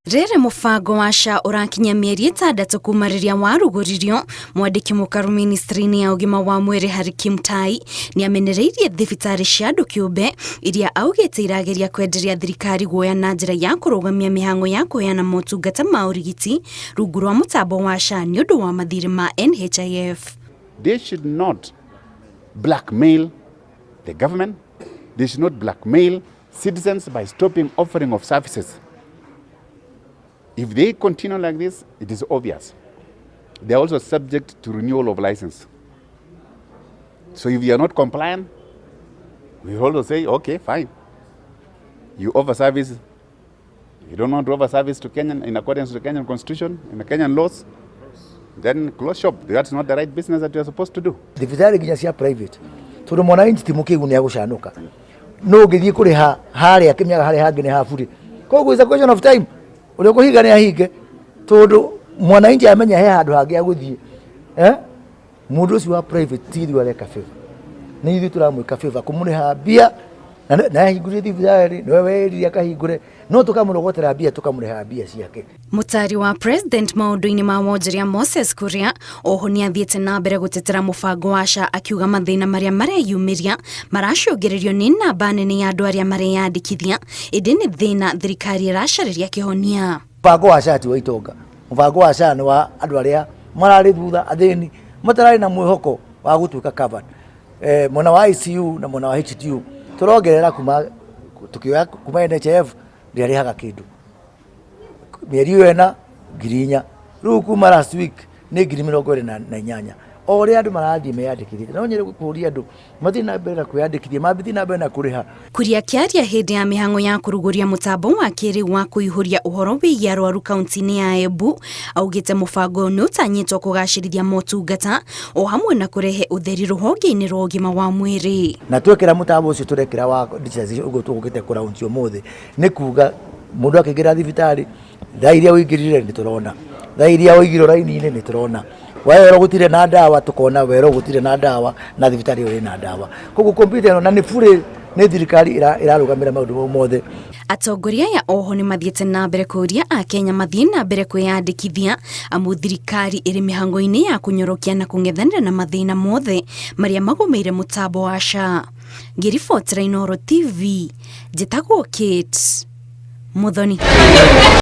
Rere mufango wa SHA urakinya mieri 6 kumariria waruguririo Mwandĩki Mũkaru ministry-ini ya ugima wa mwĩrĩ Harry Kimutai ni amenereirie thibitari cia andu kiumbe iria augite irageria kwenderia thirikari guoya na njira ya kurugamia mihango ya kuheana motungata ma urigiti rungu rwa mutambo wa SHA ni undu wa mathiirĩ ma NHIF. They should not blackmail the government. They should not blackmail citizens by stopping offering of services. If they continue like this, it is obvious. They are also subject to renewal of license. So if you are not compliant, we also say, okay, fine. You offer service. You don't want to offer service to Kenyan in accordance with the Kenyan constitution, in the Kenyan laws, then close shop. That's not the right business that you are supposed to do. The vitari ginya private. Tondu mwananchi timukigu ni agucanuka. No ngithii kuriha haria kimyaga haria hangi ni hafuri. Koguo is a question of time. Ule kuhiga ni ahige tondu mwananchi amenya he handu hangi aguthii mundu ucio wa private tithi areka favor ni ithu turamwika favor kumuriha mbia na hingure thibitari no weriria kahingure no tukamurogotera mbia tukamuriha mbia ciake. Mutari wa president maundu-ini ma wonjoria Moses Kuria oho ni athiete na mbere gutetera mufango wa SHA akiuga mathina maria mareyumiria maracungiririo ni namba nene ya andu aria mareyandikithia indi ni thina thirikari iracariria kihonia. Mufango wa SHA ti wa itonga. Mufango wa SHA ni wa andu aria marari thutha athini matarari na mwihoko wa gutuika covered. Mwana wa ICU na mwana wa HTU turongerera kuma tukioya kuma NHIF ndiarihaga kindu mieri wena ngirinya riu kuma last week ni 28 ore andu marathii meyandikithie no nyere kuria andu mathi na mbere kwiyandikithia mabithi na mbere na kuriha. Kuria kiaria hindi ya mihango ya kuruguria mutambo wa kiriu wa kuihuria uhoro wigia arwaru kaunti-ini ya Embu augite mufango ni utanyitwo kugacirithia motungata o hamwe na kurehe utheri ruhonge-ini rwa ugima wa mwiri. Na twekera mutambo ucio turekera wa digitization ugo tugukite kuraunti umuthi ni kuuga mundu akigira thibitari thairia uingirire ni turona thairia uigiro raini-ini ni turona wero gutire na dawa tukona wero gutire na dawa na thibitari uri na dawa koguo computer na ni bure ni thirikari irarugamira maundu mothe. Atongoria ya oho ni mathiete na mbere kuria a Kenya mathii na mbere kwiyandikithia amu thirikari iri mihango-ini ya kunyorokia na kung'ethanira na mathina mothe maria magomeire mutambo wa SHA. Ngiribotera Inooro TV njitagwo Kate Muthoni.